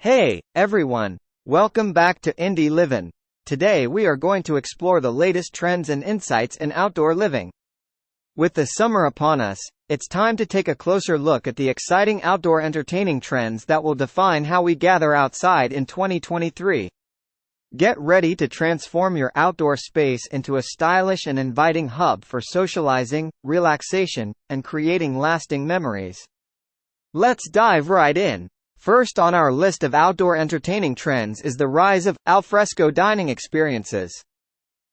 Hey, everyone! Welcome back to Indie Livin'. Today we are going to explore the latest trends and insights in outdoor living. With the summer upon us, it's time to take a closer look at the exciting outdoor entertaining trends that will define how we gather outside in 2023. Get ready to transform your outdoor space into a stylish and inviting hub for socializing, relaxation, and creating lasting memories. Let's dive right in. First on our list of outdoor entertaining trends is the rise of alfresco dining experiences.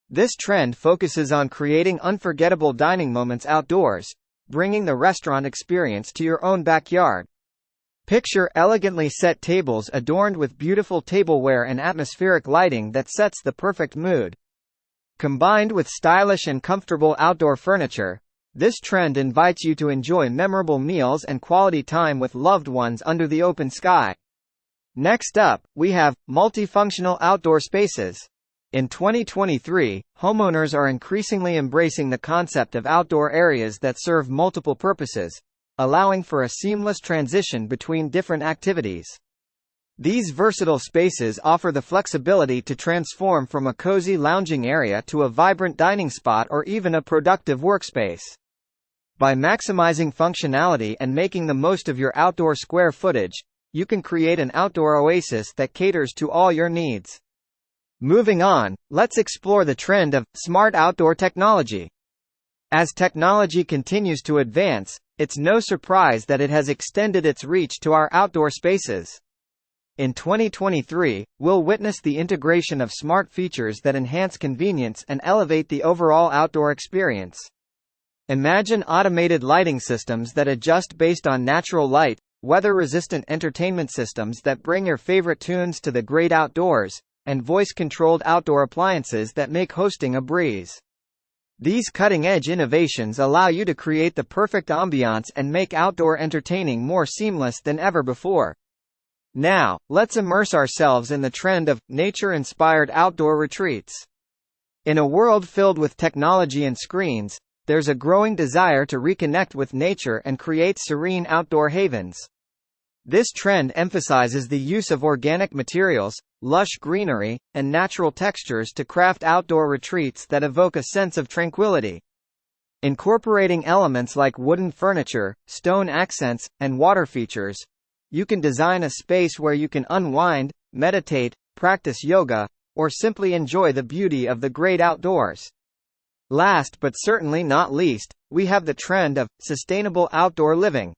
This trend focuses on creating unforgettable dining moments outdoors, bringing the restaurant experience to your own backyard. Picture elegantly set tables adorned with beautiful tableware and atmospheric lighting that sets the perfect mood. Combined with stylish and comfortable outdoor furniture, this trend invites you to enjoy memorable meals and quality time with loved ones under the open sky. Next up, we have multifunctional outdoor spaces. In 2023, homeowners are increasingly embracing the concept of outdoor areas that serve multiple purposes, allowing for a seamless transition between different activities. These versatile spaces offer the flexibility to transform from a cozy lounging area to a vibrant dining spot or even a productive workspace. By maximizing functionality and making the most of your outdoor square footage, you can create an outdoor oasis that caters to all your needs. Moving on, let's explore the trend of smart outdoor technology. As technology continues to advance, it's no surprise that it has extended its reach to our outdoor spaces. In 2023, we'll witness the integration of smart features that enhance convenience and elevate the overall outdoor experience. Imagine automated lighting systems that adjust based on natural light, weather-resistant entertainment systems that bring your favorite tunes to the great outdoors, and voice-controlled outdoor appliances that make hosting a breeze. These cutting-edge innovations allow you to create the perfect ambiance and make outdoor entertaining more seamless than ever before. Now, let's immerse ourselves in the trend of nature-inspired outdoor retreats. In a world filled with technology and screens, there's a growing desire to reconnect with nature and create serene outdoor havens. This trend emphasizes the use of organic materials, lush greenery, and natural textures to craft outdoor retreats that evoke a sense of tranquility. Incorporating elements like wooden furniture, stone accents, and water features, you can design a space where you can unwind, meditate, practice yoga, or simply enjoy the beauty of the great outdoors. Last but certainly not least, we have the trend of sustainable outdoor living.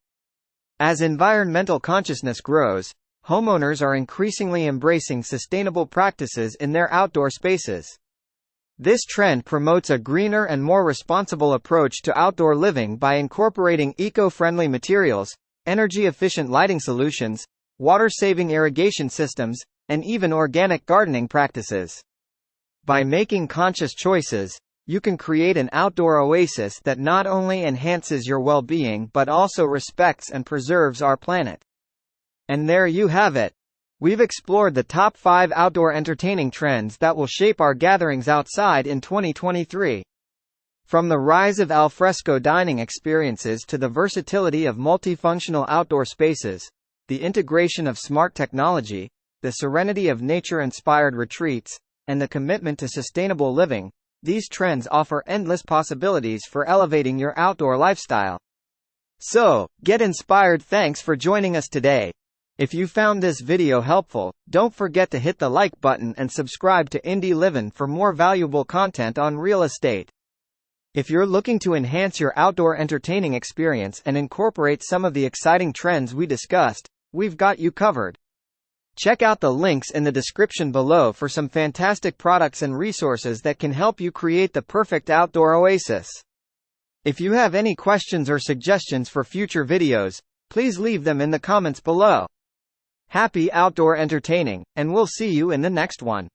As environmental consciousness grows, homeowners are increasingly embracing sustainable practices in their outdoor spaces. This trend promotes a greener and more responsible approach to outdoor living by incorporating eco-friendly materials, energy-efficient lighting solutions, water-saving irrigation systems, and even organic gardening practices. By making conscious choices, you can create an outdoor oasis that not only enhances your well-being but also respects and preserves our planet. And there you have it. We've explored the top 5 outdoor entertaining trends that will shape our gatherings outside in 2023. From the rise of alfresco dining experiences to the versatility of multifunctional outdoor spaces, the integration of smart technology, the serenity of nature-inspired retreats, and the commitment to sustainable living, these trends offer endless possibilities for elevating your outdoor lifestyle. So, get inspired. Thanks for joining us today. If you found this video helpful, don't forget to hit the like button and subscribe to Indie Livin' for more valuable content on real estate. If you're looking to enhance your outdoor entertaining experience and incorporate some of the exciting trends we discussed, we've got you covered. Check out the links in the description below for some fantastic products and resources that can help you create the perfect outdoor oasis. If you have any questions or suggestions for future videos, please leave them in the comments below. Happy outdoor entertaining, and we'll see you in the next one.